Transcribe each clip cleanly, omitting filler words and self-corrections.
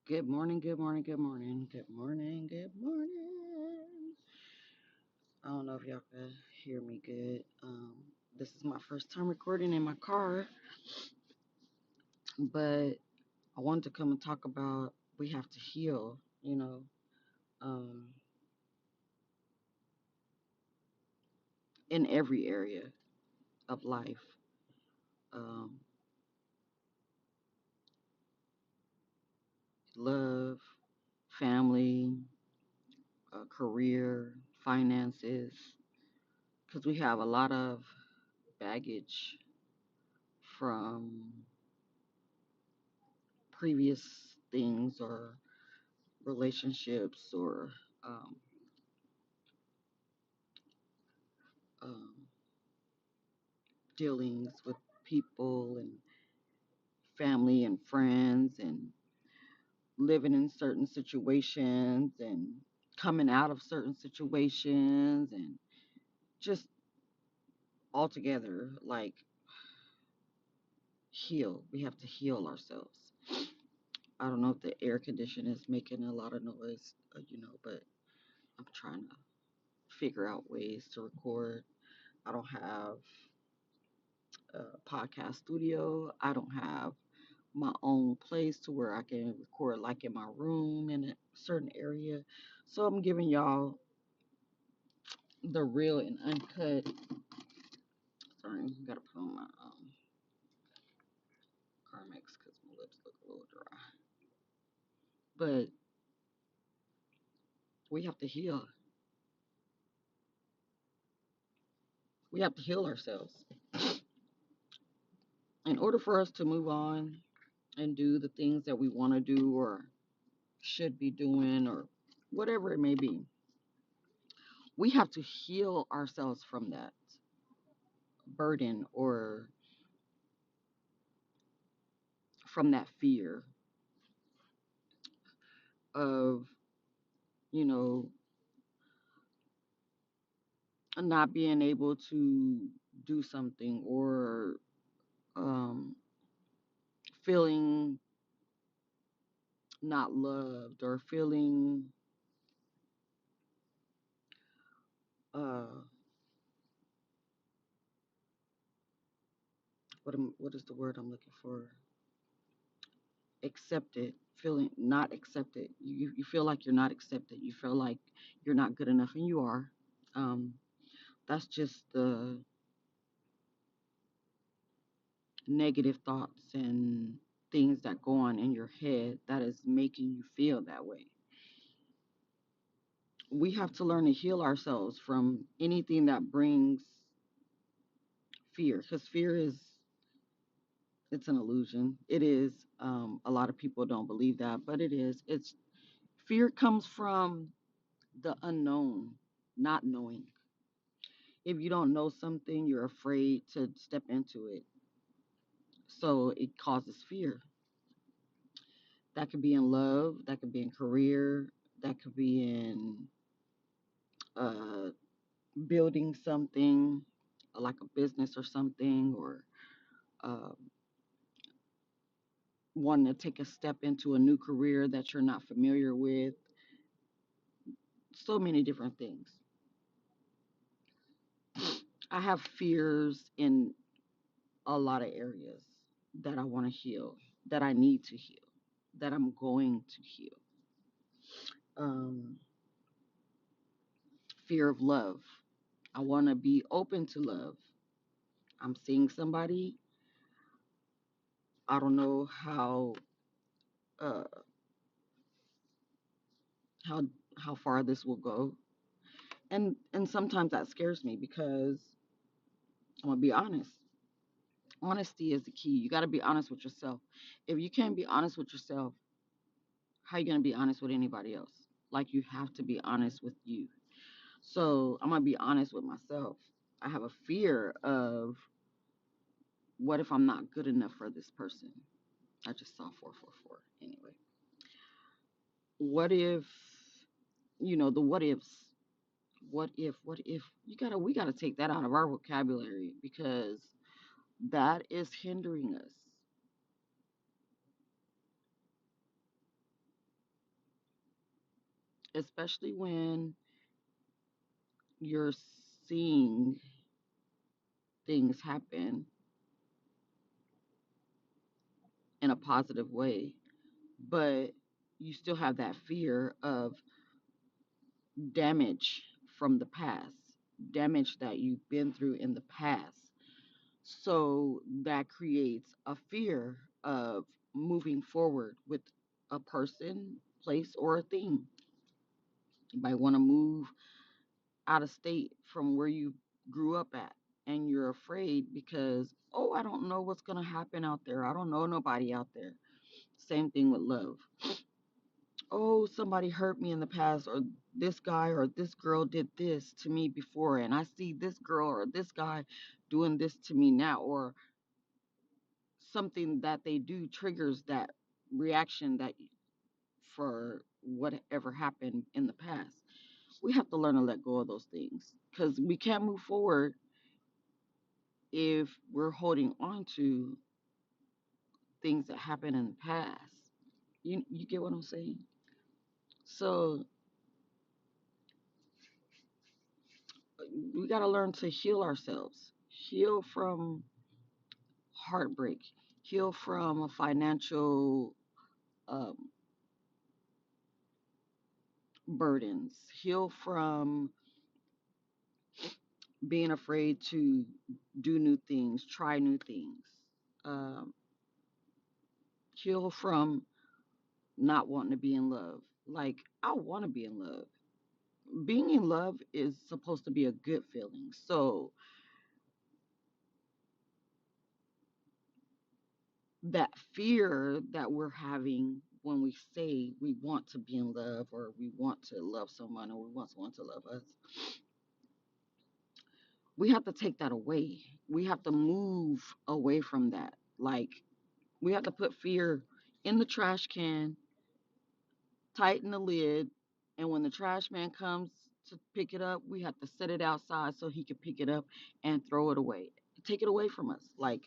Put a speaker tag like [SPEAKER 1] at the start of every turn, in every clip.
[SPEAKER 1] Good morning, good morning, good morning, good morning, good morning. I don't know if y'all can hear me good. This is my first time recording in my car, but I wanted to come and talk about we have to heal, um, in every area of life. Um, Love, family, career, finances, because we have a lot of baggage from previous things or relationships or um, um, dealings with people and family and friends and living in certain situations and coming out of certain situations and just altogether like heal. We have to heal ourselves. I don't know if the air conditioner is making a lot of noise, but I'm trying to figure out ways to record. I don't have a podcast studio. I don't have my own place to where I can record like in my room in a certain area. So I'm giving y'all the real and uncut. Sorry, gotta put on my Carmex because my lips look a little dry. But we have to heal. We have to heal ourselves in order for us to move on and do the things that we want to do or should be doing or whatever it may be. We have to heal ourselves from that burden or from that fear of, you know, not being able to do something or um, feeling not loved or feeling uh, what is the word I'm looking for? Accepted, feeling not accepted. You feel like you're not accepted. You feel like you're not good enough, and you are. Um, that's just the negative thoughts and things that go on in your head that is making you feel that way. We have to learn to heal ourselves from anything that brings fear, because fear is it's an illusion. It is. A lot of people don't believe that, but it is. It's fear comes from the unknown, not knowing. If you don't know something, you're afraid to step into it, so it causes fear. That could be in love, that could be in career, that could be in uh, building something like a business or something, or uh, wanting to take a step into a new career that you're not familiar with. So many different things. I have fears in a lot of areas that I want to heal, that I need to heal, that I'm going to heal. Um, Fear of love. I want to be open to love. I'm seeing somebody. I don't know uh, how how far this will go, and sometimes that scares me because I'm gonna be honest. Honesty is the key. You got to be honest with yourself. If you can't be honest with yourself, how you gonna be honest with anybody else? Like, you have to be honest with you. So I'm gonna be honest with myself. I have a fear of, what if I'm not good enough for this person? I just saw 444 anyway. What if, the what ifs? What if we gotta take that out of our vocabulary, because that is hindering us. especially when you're seeing things happen in a positive way, but you still have that fear of damage from the past, damage that you've been through in the past. So that creates a fear of moving forward with a person, place, or a thing. You might want to move out of state from where you grew up at. And you're afraid because, oh, I don't know what's going to happen out there. I don't know nobody out there. Same thing with love. Oh, somebody hurt me in the past, or this guy or this girl did this to me before, and I see this girl or this guy doing this to me now, or something that they do triggers that reaction that for whatever happened in the past. We have to learn to let go of those things because we can't move forward if we're holding on to things that happened in the past. You get what I'm saying? So we got to learn to heal ourselves, heal from heartbreak, heal from a financial um, burdens, heal from being afraid to do new things, try new things, um, heal from not wanting to be in love. Like, I want to be in love. Being in love is supposed to be a good feeling. So, that fear that we're having when we say we want to be in love or we want to love someone or we want someone to love us, we have to take that away. We have to move away from that. Like, we have to put fear in the trash can, tighten the lid, and when the trash man comes to pick it up, we have to set it outside so he can pick it up and throw it away. Take it away from us. Like,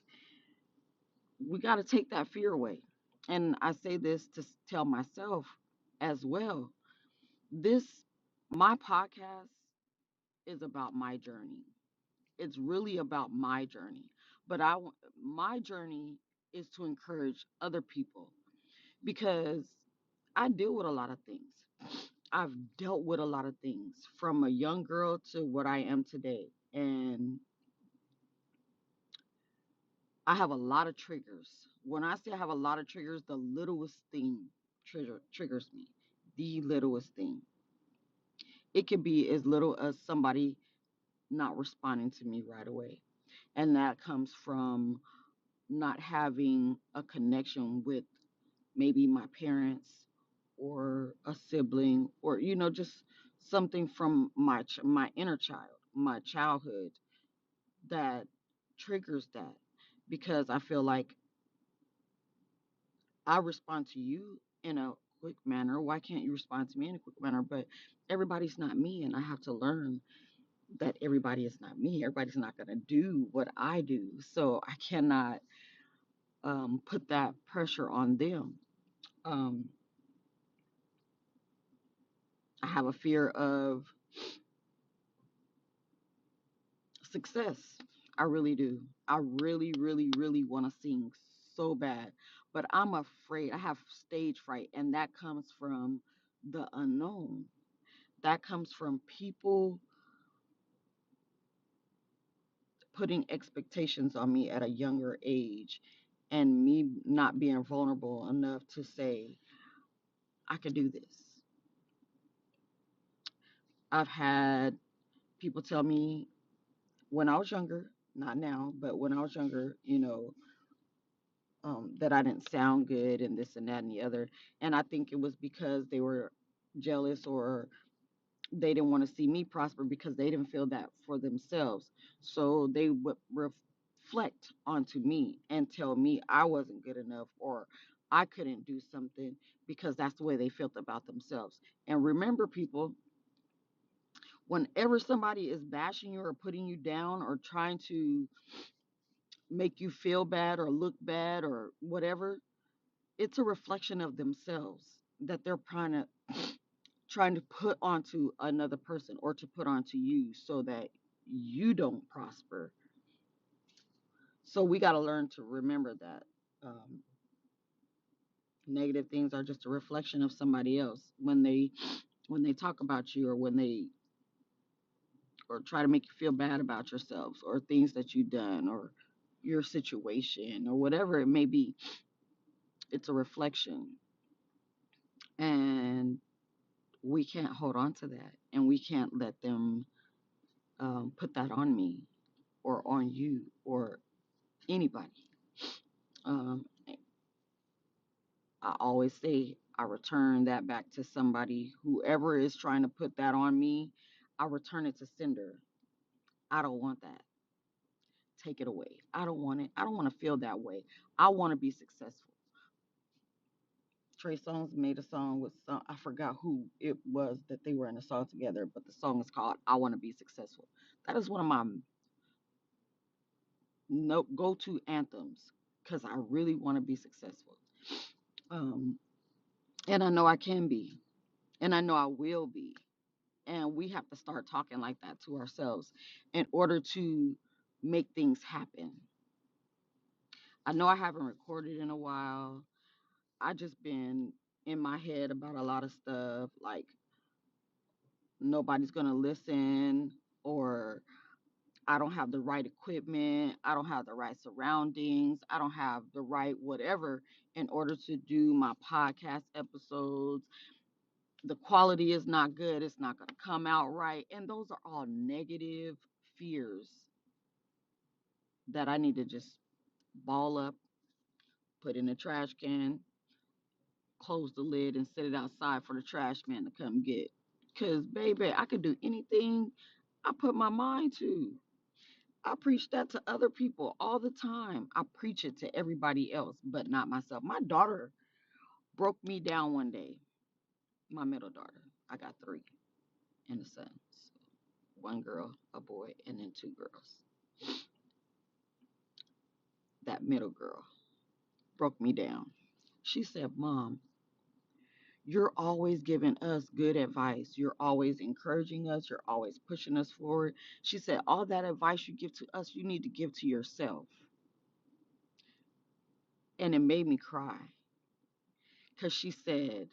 [SPEAKER 1] we got to take that fear away. And I say this to tell myself as well. This, my podcast is about my journey. It's really about my journey. But my journey is to encourage other people because I deal with a lot of things. I've dealt with a lot of things from a young girl to what I am today. And I have a lot of triggers. When I say I have a lot of triggers, the littlest thing triggers me. The littlest thing. It could be as little as somebody not responding to me right away. And that comes from not having a connection with maybe my parents or a sibling or just something from my inner child, my childhood that triggers that because I feel like I respond to you in a quick manner. Why can't you respond to me in a quick manner? But everybody's not me, and I have to learn that everybody is not me. Everybody's not going to do what I do, so I cannot put that pressure on them. Um, I have a fear of success. I really do. I really, really, really want to sing so bad, but I'm afraid. I have stage fright, and that comes from the unknown. That comes from people putting expectations on me at a younger age and me not being vulnerable enough to say, I could do this. I've had people tell me when I was younger, not now, but when I was younger, that I didn't sound good and this and that and the other. And I think it was because they were jealous or they didn't want to see me prosper because they didn't feel that for themselves. So they would reflect onto me and tell me I wasn't good enough or I couldn't do something because that's the way they felt about themselves. And remember, people, whenever somebody is bashing you or putting you down or trying to make you feel bad or look bad or whatever, it's a reflection of themselves that they're trying to put onto another person or to put onto you so that you don't prosper. So we got to learn to remember that um, negative things are just a reflection of somebody else when they talk about you, or when they or try to make you feel bad about yourselves or things that you've done or your situation or whatever it may be. It's a reflection, and we can't hold on to that, and we can't let them put that on me or on you or anybody. um, I always say I return that back to somebody. Whoever is trying to put that on me, I return it to sender. I don't want that. Take it away. I don't want it. I don't want to feel that way. I want to be successful. Trey Songz made a song with some, I forgot who it was that they were in a song together, but the song is called I Want to Be Successful. That is one of my no go-to anthems because I really want to be successful. Um, and I know I can be, and I know I will be. And we have to start talking like that to ourselves in order to make things happen. I know I haven't recorded in a while. I just been in my head about a lot of stuff, like nobody's gonna listen, or I don't have the right equipment, I don't have the right surroundings, I don't have the right whatever in order to do my podcast episodes. The quality is not good, it's not gonna come out right. And those are all negative fears that I need to just ball up, put in a trash can, close the lid, and set it outside for the trash man to come get. Because, baby, I can do anything I put my mind to. I preach that to other people all the time. I preach it to everybody else, but not myself. My daughter broke me down one day. My middle daughter. I got three and a son. So one girl, a boy, and then two girls. That middle girl broke me down. She said, Mom, you're always giving us good advice. You're always encouraging us. You're always pushing us forward. She said, all that advice you give to us, you need to give to yourself. And it made me cry because she said,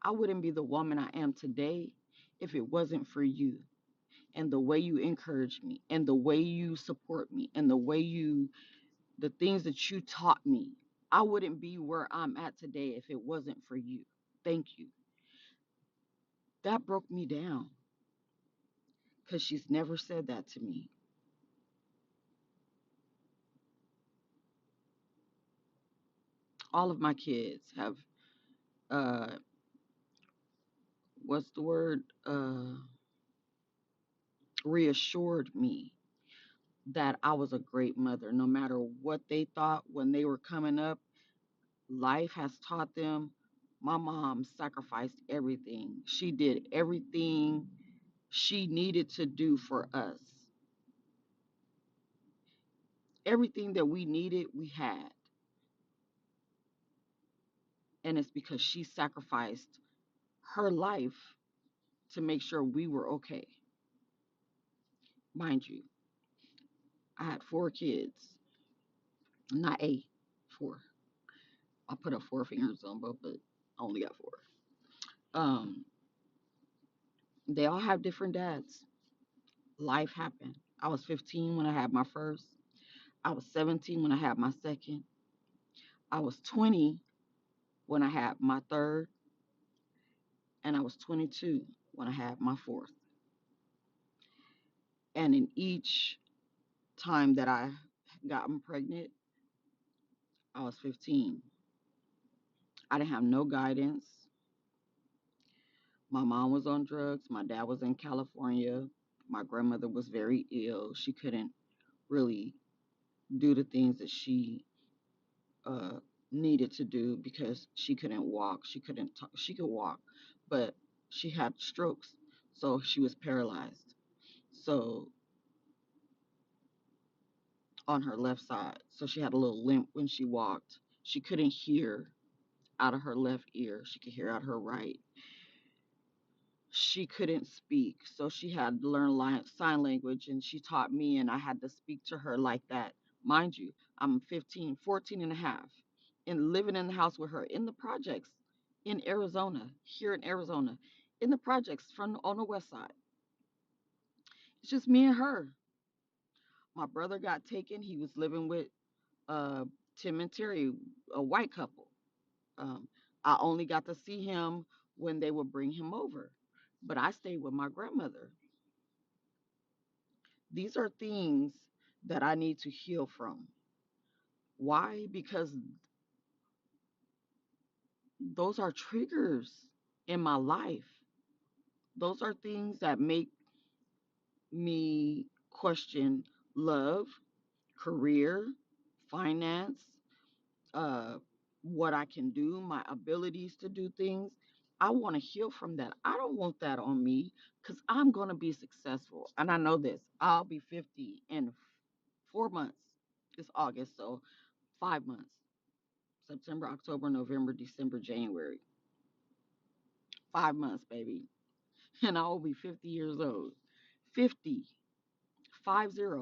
[SPEAKER 1] I wouldn't be the woman I am today if it wasn't for you and the way you encourage me and the way you support me and the things that you taught me. I wouldn't be where I'm at today if it wasn't for you. Thank you. That broke me down because she's never said that to me. All of my kids have, uh, what's the word? Reassured me that I was a great mother. No matter what they thought when they were coming up, life has taught them. My mom sacrificed everything. She did everything she needed to do for us. Everything that we needed, we had. And it's because she sacrificed her life to make sure we were okay. Mind you, I had four kids, not eight, four. I put up four fingers on both, but I only got four. Um, they all have different dads. Life happened. I was 15 when I had my first. I was 17 when I had my second. I was 20 when I had my third. And I was 22 when I had my fourth. And in each time that I gotten pregnant, I was 15. I didn't have no guidance. My mom was on drugs. My dad was in California. My grandmother was very ill. She couldn't really do the things that she uh, needed to do because she couldn't walk. She couldn't talk. She could walk, but she had strokes, so she was paralyzed. So on her left side, so she had a little limp when she walked. She couldn't hear out of her left ear. She could hear out her right. she couldn't speak, so she had to learn sign language, and she taught me, and I had to speak to her like that. Mind you, I'm 15, 14 and a half, and living in the house with her in the projects in Arizona, here in Arizona, in the projects from on the west side. It's just me and her. My brother got taken. He was living with uh, Tim and Terry, a white couple. Um, I only got to see him when they would bring him over, but I stayed with my grandmother. These are things that I need to heal from. Why? Because those are triggers in my life. Those are things that make me question love, career, finance, uh, what I can do, my abilities to do things. I want to heal from that. I don't want that on me because I'm going to be successful. And I know this. I'll be 50 in 4 months. It's August, so 5 months. September, October, November, December, January. 5 months, baby. And I will be 50 years old. 50, 50,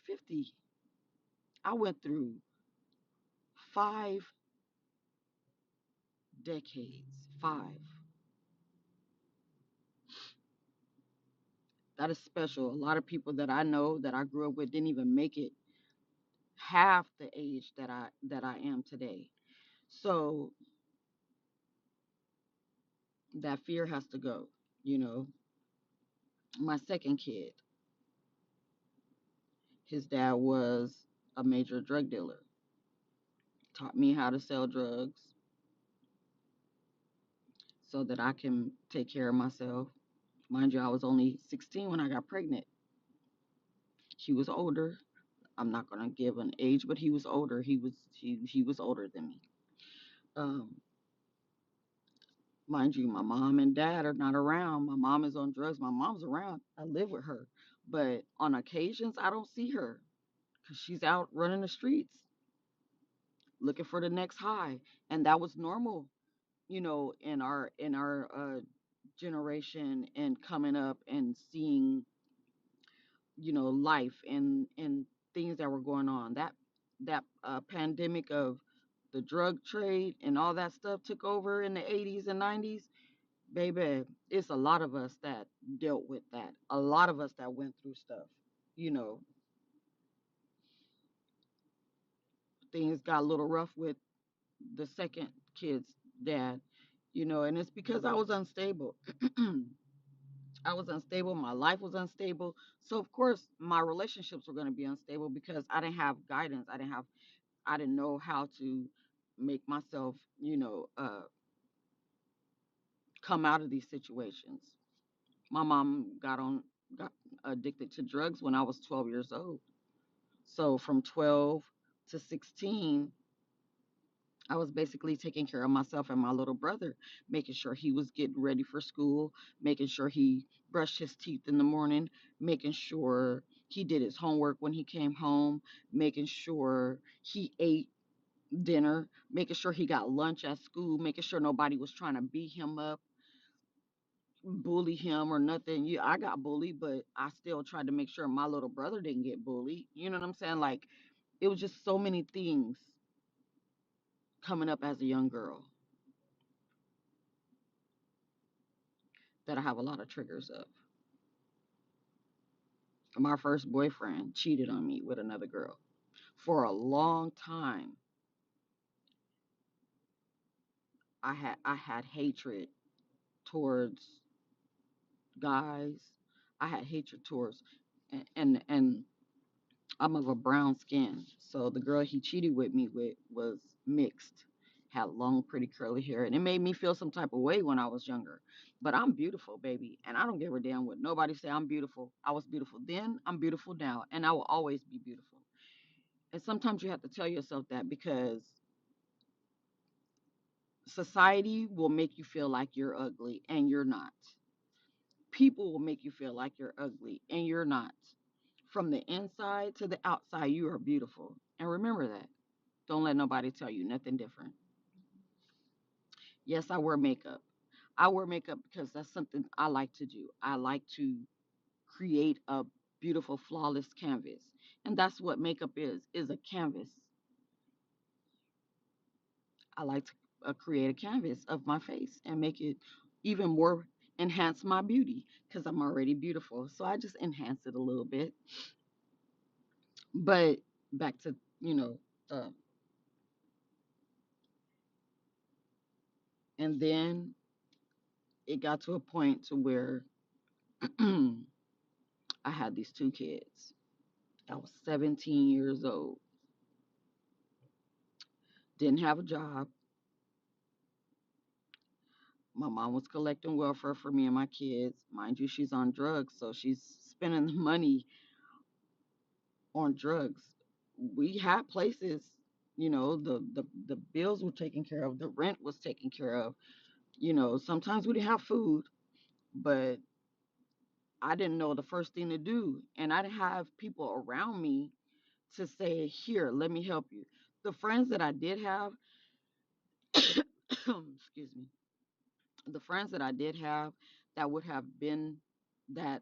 [SPEAKER 1] 50. I went through 5 decades. Five. That is special. A lot of people that I know that I grew up with didn't even make it half the age that I am today. So that fear has to go. You know, my second kid, his dad was a major drug dealer. Taught me how to sell drugs so that I can take care of myself. Mind you, I was only 16 when I got pregnant. He was older. I'm not gonna give an age, but he was older. He was older than me. Um, Mind you, my mom and dad are not around. My mom is on drugs. My mom's around. I live with her, but on occasions I don't see her because she's out running the streets looking for the next high, and that was normal, in our generation and coming up and seeing life and things that were going on. That pandemic of the drug trade and all that stuff took over in the 80s and 90s. Baby, it's a lot of us that dealt with that. A lot of us that went through stuff. You know, things got a little rough with the second kid's dad, and it's because I was unstable. I was unstable. My life was unstable. So of course my relationships were going to be unstable because I didn't have guidance. I didn't know how to make myself, come out of these situations. My mom got addicted to drugs when I was 12 years old. So from 12 to 16, I was basically taking care of myself and my little brother, making sure he was getting ready for school, making sure he brushed his teeth in the morning, making sure he did his homework when he came home, making sure he ate dinner, making sure he got lunch at school, making sure nobody was trying to beat him up, bully him or nothing. Yeah, I got bullied, but I still tried to make sure my little brother didn't get bullied. You know what I'm saying? Like, it was just so many things coming up as a young girl that I have a lot of triggers of. My first boyfriend cheated on me with another girl. For a long time, I had hatred towards guys. I had hatred towards and I'm of a brown skin. So the girl he cheated with me with was mixed, had long, pretty curly hair, and it made me feel some type of way when I was younger. But I'm beautiful, baby, and I don't give a damn what nobody say. I'm beautiful. I was beautiful then. I'm beautiful now, and I will always be beautiful. And sometimes you have to tell yourself that because society will make you feel like you're ugly, and you're not. People will make you feel like you're ugly, and you're not. From the inside to the outside, you are beautiful. And remember that. Don't let nobody tell you nothing different. Yes, I wear makeup. I wear makeup because that's something I like to do. I like to create a beautiful, flawless canvas. And that's what makeup is a canvas. I like to create a canvas of my face and make it even more, enhance my beauty because I'm already beautiful. So I just enhance it a little bit. But back to, uh, and then it got to a point to where I had these two kids. I was 17 years old, didn't have a job. My mom was collecting welfare for me and my kids. Mind you, she's on drugs, so she's spending the money on drugs. We had places, the bills were taken care of, the rent was taken care of. Sometimes we didn't have food, but I didn't know the first thing to do, and I didn't have people around me to say, "Here, let me help you." The friends that I did have, excuse me, the friends that I did have that would have been that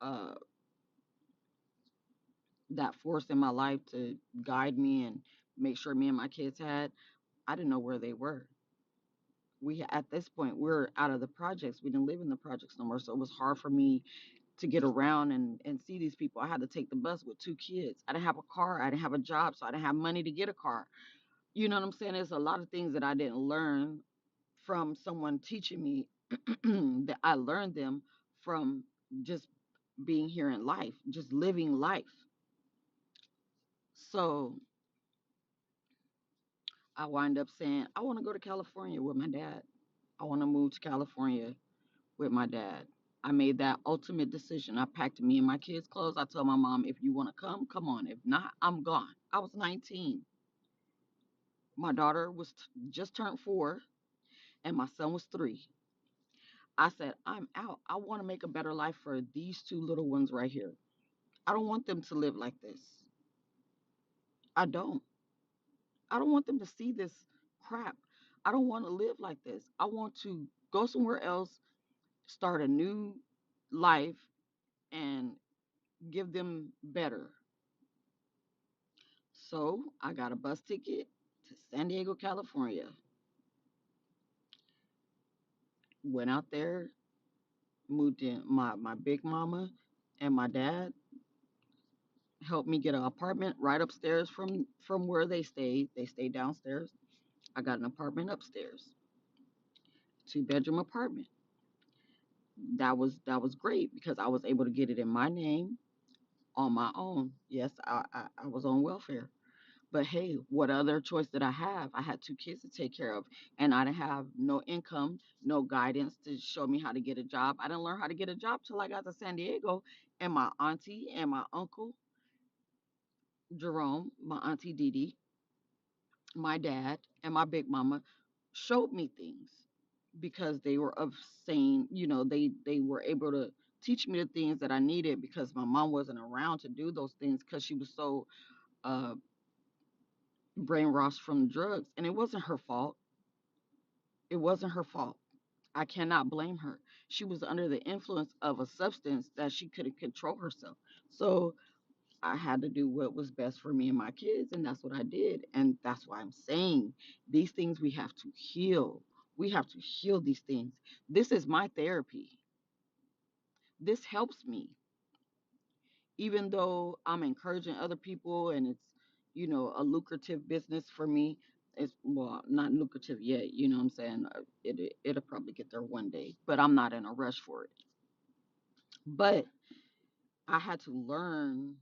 [SPEAKER 1] uh that force in my life to guide me and make sure me and my kids had, I didn't know where they were. At this point, we're out of the projects. We didn't live in the projects no more, so it was hard for me to get around and see these people. I had to take the bus with two kids. I didn't have a car. I didn't have a job, so I didn't have money to get a car. You know what I'm saying? There's a lot of things that I didn't learn from someone teaching me that I learned them from just being here in life, just living life. So I wind up saying, I want to go to California with my dad. I want to move to California with my dad. I made that ultimate decision. I packed me and my kids' clothes. I told my mom, if you want to come, come on. If not, I'm gone. I was 19. My daughter was just turned 4, and my son was 3. I said, I'm out. I want to make a better life for these two little ones right here. I don't want them to live like this. I don't. I don't want them to see this crap. I don't want to live like this. I want to go somewhere else, start a new life, and give them better. So I got a bus ticket to San Diego, California. Went out there, moved in. My big mama and my dad helped me get an apartment right upstairs from where they stayed. They stayed downstairs. I got an apartment upstairs, 2-bedroom apartment. That was great because I was able to get it in my name on my own. Yes, I was on welfare. But hey, what other choice did I have? I had two kids to take care of, and I didn't have no income, no guidance to show me how to get a job. I didn't learn how to get a job till I got to San Diego, and my auntie and my uncle Jerome, my auntie Dee Dee, my dad, and my big mama showed me things because they were of sane, they were able to teach me the things that I needed because my mom wasn't around to do those things because she was so uh brainwashed from drugs, and it wasn't her fault. It wasn't her fault. I cannot blame her. She was under the influence of a substance that she couldn't control herself. So I had to do what was best for me and my kids, and that's what I did. And that's why I'm saying these things we have to heal. We have to heal these things. This is my therapy. This helps me, even though I'm encouraging other people and it's, a lucrative business for me. It's, well, not lucrative yet, you know what I'm saying? It'll probably get there one day, but I'm not in a rush for it. But I had to learn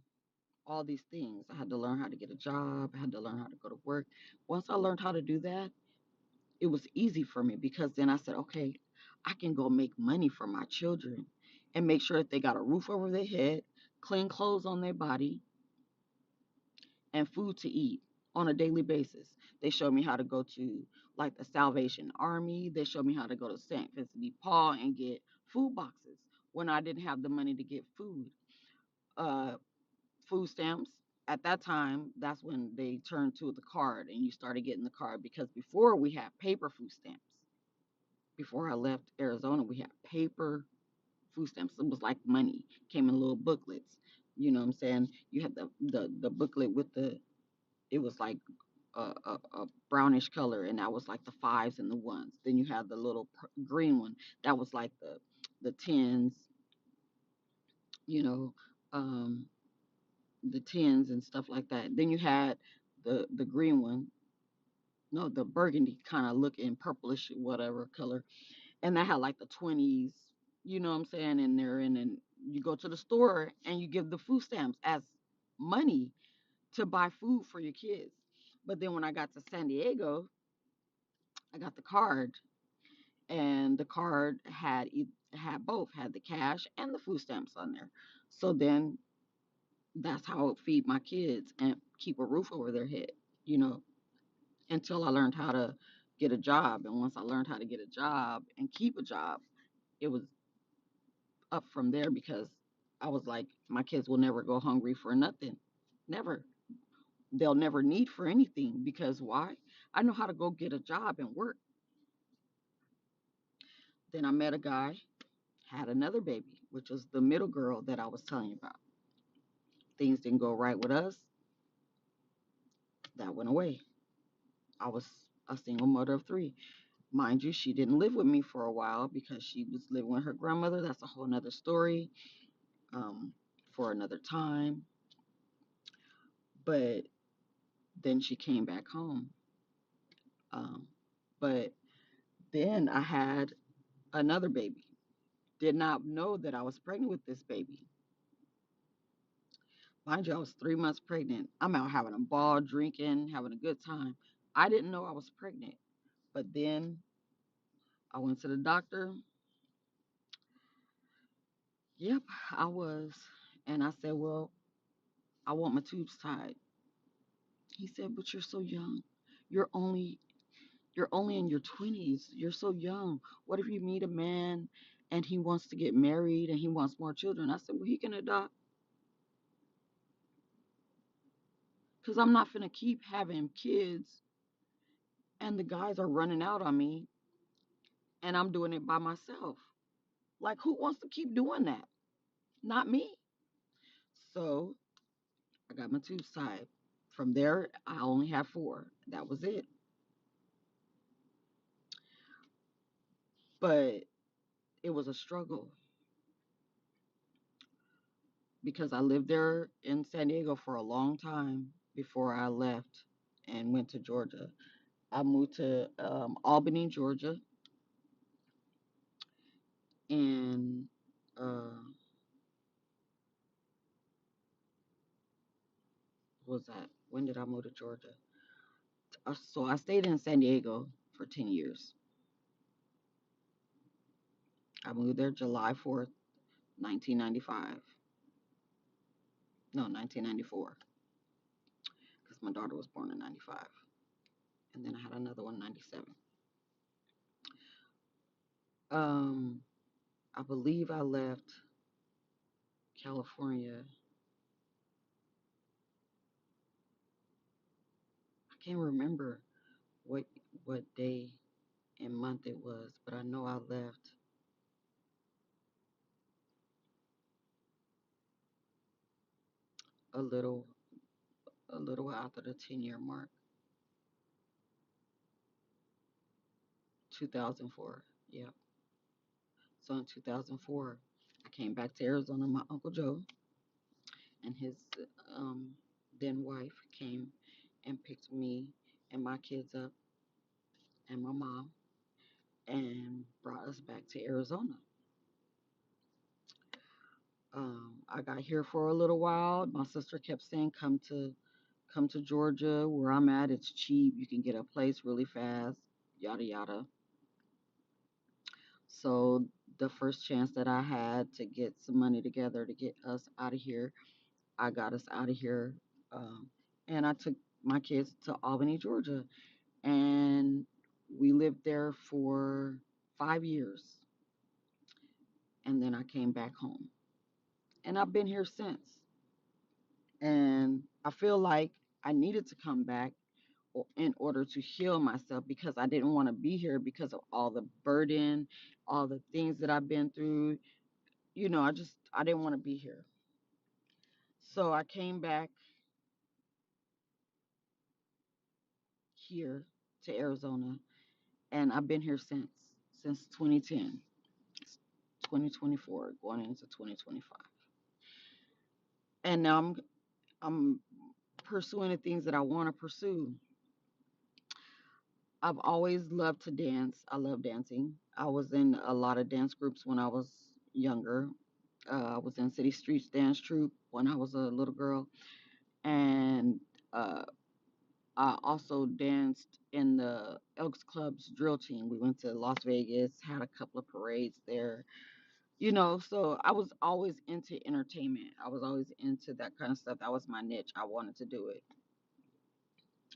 [SPEAKER 1] all these things. I had to learn how to get a job. I had to learn how to go to work. Once I learned how to do that, it was easy for me because then I said, okay, I can go make money for my children and make sure that they got a roof over their head, clean clothes on their body, and food to eat on a daily basis. They showed me how to go to like the Salvation Army. They showed me how to go to St. Vincent de Paul and get food boxes when I didn't have the money to get food. Uh, Food stamps. At that time, that's when they turned to the card and you started getting the card because before we had paper food stamps. Before I left Arizona, we had paper food stamps. It was like money. Came in little booklets. You know what I'm saying? You had the booklet with it was like a brownish color, and that was like the fives and the ones. Then you had the little green one. That was like the tens, you know, um, the tens and stuff like that. Then you had the green one, no, the burgundy kind of looking purplish, whatever color, and that had like the 20s. You know what I'm saying? In there, and then you go to the store and you give the food stamps as money to buy food for your kids. But then when I got to San Diego, I got the card, and the card had both, had the cash and the food stamps on there. So then that's how I would feed my kids and keep a roof over their head, you know, until I learned how to get a job. And once I learned how to get a job and keep a job, it was up from there because I was like, my kids will never go hungry for nothing. Never. They'll never need for anything because why? I know how to go get a job and work. Then I met a guy, had another baby, which was the middle girl that I was telling you about. Things didn't go right with us. That went away. I was a single mother of three. Mind you, she didn't live with me for a while because she was living with her grandmother. That's a whole nother story, um, for another time. But then she came back home. Um, but then I had another baby. Did not know that I was pregnant with this baby. Mind you, I was 3 months pregnant. I'm out having a ball, drinking, having a good time. I didn't know I was pregnant. But then I went to the doctor. Yep, I was. And I said, well, I want my tubes tied. He said, but you're so young. You're only you're only in your 20s. You're so young. What if you meet a man and he wants to get married and he wants more children? I said, well, he can adopt because I'm not going to keep having kids and the guys are running out on me and I'm doing it by myself. Like, who wants to keep doing that? Not me. So I got my tubes tied. From there, I only had four. That was it. But it was a struggle because I lived there in San Diego for a long time before I left and went to Georgia. I moved to Albany, Georgia, and uh, what was that? When did I move to Georgia? So I stayed in San Diego for 10 years. I moved there July 4th, 1995. No, 1994, because my daughter was born in 95. And then I had another one in 97. Um, I believe I left California. I can't remember what what day and month it was, but I know I left a little a little after the 10-year mark, 2004. Yeah. So in 2004, I came back to Arizona. My Uncle Joe and his um, then wife came and picked me and my kids up and my mom and brought us back to Arizona. I got here for a little while. My sister kept saying, come to Georgia, where I'm at. It's cheap. You can get a place really fast, yada yada." So the first chance that I had to get some money together to get us out of here, I got us out of here. Um, and I took my kids to Albany, Georgia, and we lived there for 5 years. And then I came back home. And I've been here since. And I feel like I needed to come back in order to heal myself because I didn't want to be here because of all the burden, all the things that I've been through. I didn't want to be here. So I came back here to Arizona, and I've been here since 2010, 2024, going into 2025. And now I'm pursuing the things that I want to pursue. I've always loved to dance. I love dancing. I was in a lot of dance groups when I was younger. I was in City Streets Dance Troupe when I was a little girl, and uh, I also danced in the Elks Club's drill team. We went to Las Vegas, had a couple of parades there. So I was always into entertainment. I was always into that kind of stuff. That was my niche. I wanted to do it.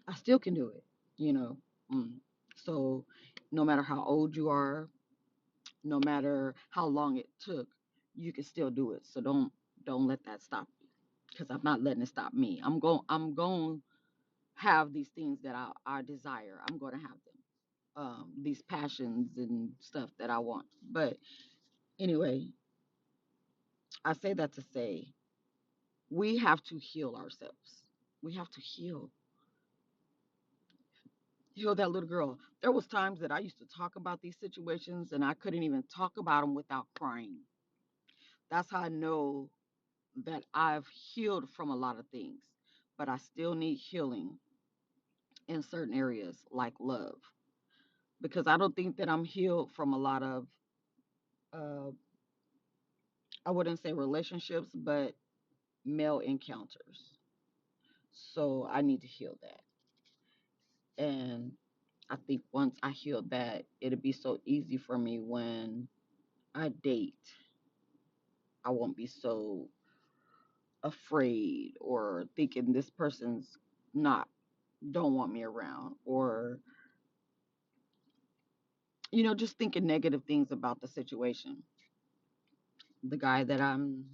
[SPEAKER 1] I still can do it, you know. Mm. So no matter how old you are, no matter how long it took, you can still do it. So don't let that stop you, because I'm not letting it stop me. I'm going to have these things that I desire. I'm going to have them. These passions and stuff that I want. But anyway, I say that to say we have to heal ourselves. We have to heal that little girl. There was times that I used to talk about these situations and I couldn't even talk about them without crying. That's how I know that I've healed from a lot of things, but I still need healing in certain areas like love, because I don't think that I'm healed from a lot of uh, I wouldn't say relationships, but male encounters. So I need to heal that. And I think once I heal that, it'll be so easy for me when I date. I won't be so afraid or thinking this person's not don't want me around, or just thinking negative things about the situation. The guy that I'm,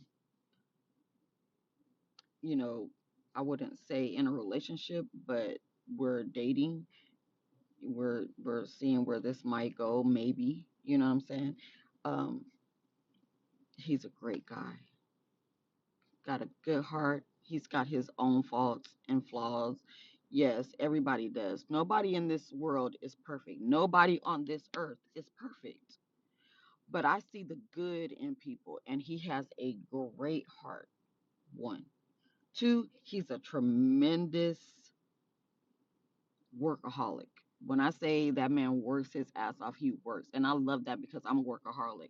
[SPEAKER 1] you know, I wouldn't say in a relationship, but we're dating. We're seeing where this might go, maybe. You know what I'm saying? Um, he's a great guy. Got a good heart. He's got his own faults and flaws. Yes, everybody does. Nobody in this world is perfect. Nobody on this earth is perfect. But I see the good in people, and he has a great heart. One. Two, he's a tremendous workaholic. When I say that man works his ass off, he works. And I love that because I'm a workaholic.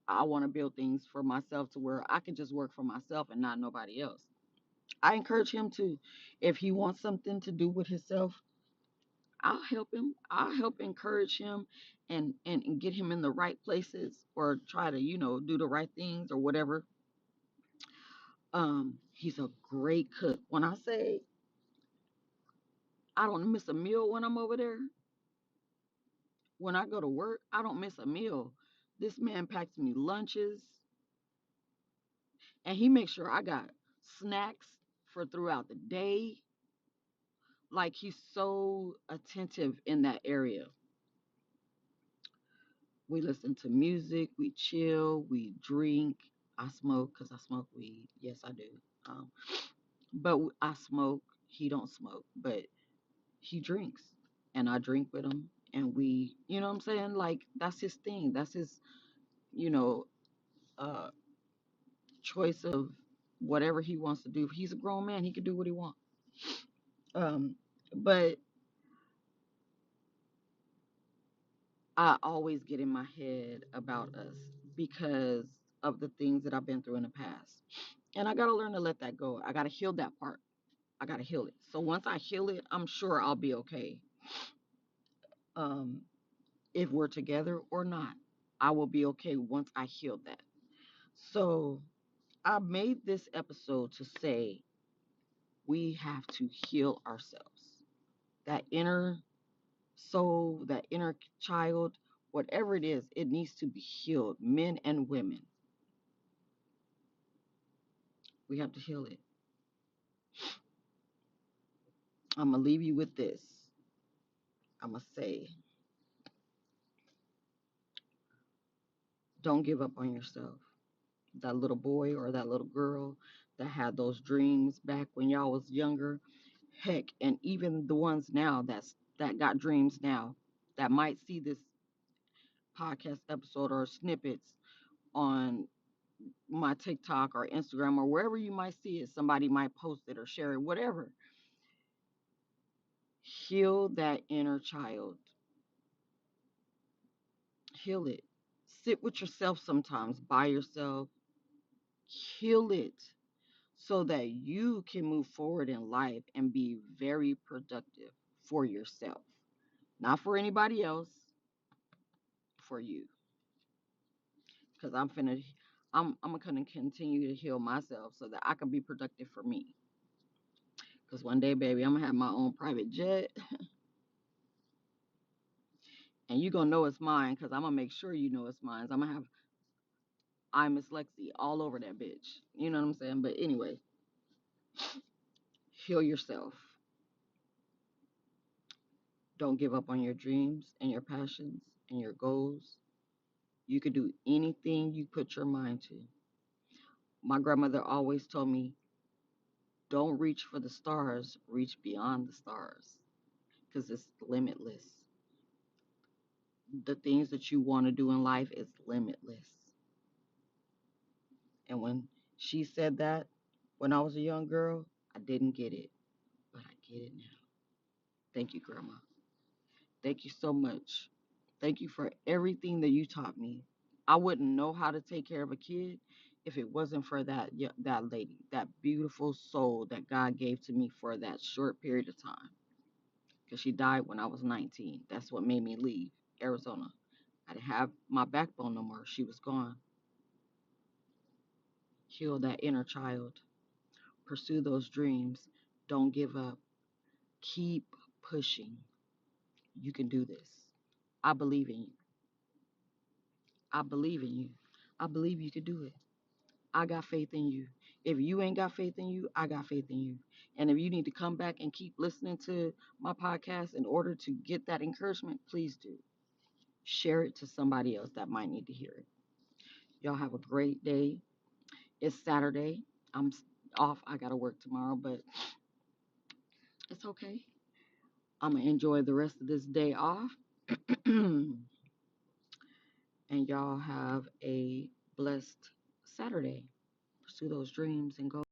[SPEAKER 1] I want to build things for myself to where I can just work for myself and not nobody else. I encourage him to, if he wants something to do with himself, I'll help him. I'll help encourage him and get him in the right places, or try to, do the right things or whatever. He's a great cook. When I say I don't miss a meal when I'm over there, when I go to work, I don't miss a meal. This man packs me lunches, and he makes sure I got snacks for throughout the day. Like, he's so attentive in that area. We listen to music, we chill, we drink. I smoke because I smoke weed. Yes, I do. Um, but I smoke. He don't smoke, but he drinks, and I drink with him. And we, you know what I'm saying? Like, that's his thing. That's his, you know, uh, choice of whatever he wants to do. He's a grown man. He can do what he wants. Um, but I always get in my head about us because of the things that I've been through in the past. And I got to learn to let that go. I got to heal that part. I got to heal it. So once I heal it, I'm sure I'll be okay. Um, if we're together or not, I will be okay once I heal that. So I made this episode to say we have to heal ourselves. That inner soul, that inner child, whatever it is, it needs to be healed. Men and women, we have to heal it. I'm going to leave you with this. I'm going to say, don't give up on yourself. That little boy or that little girl that had those dreams back when y'all was younger, heck, and even the ones now that got dreams now that might see this podcast episode or snippets on my TikTok or Instagram or wherever you might see it, somebody might post it or share it, whatever. Heal that inner child. Heal it. Sit with yourself sometimes by yourself. Heal it so that you can move forward in life and be very productive for yourself. Not for anybody else, for you. Because I'm gonna continue to heal myself so that I can be productive for me. Because one day, baby, I'm gonna have my own private jet, and you gonna know it's mine. Because I'm gonna make sure you know it's mine. I'm gonna have I Miss Lexi all over that bitch. You know what I'm saying? But anyway, heal yourself. Don't give up on your dreams and your passions and your goals. You can do anything you put your mind to. My grandmother always told me, don't reach for the stars, reach beyond the stars because it's limitless. The things that you want to do in life is limitless. And when she said that when I was a young girl, I didn't get it, but I get it now. Thank you, Grandma. Thank you so much. Thank you for everything that you taught me. I wouldn't know how to take care of a kid if it wasn't for that lady, that beautiful soul that God gave to me for that short period of time. Because she died when I was 19. That's what made me leave Arizona. I didn't have my backbone no more. She was gone. Heal that inner child. Pursue those dreams. Don't give up. Keep pushing. You can do this. I believe in you. I believe in you. I believe you can do it. I got faith in you. If you ain't got faith in you, I got faith in you. And if you need to come back and keep listening to my podcast in order to get that encouragement, please do. Share it to somebody else that might need to hear it. Y'all have a great day. It's Saturday. I'm off. I got to work tomorrow, but it's okay. I'm going to enjoy the rest of this day off. And y'all have a blessed Saturday. Pursue those dreams and goals.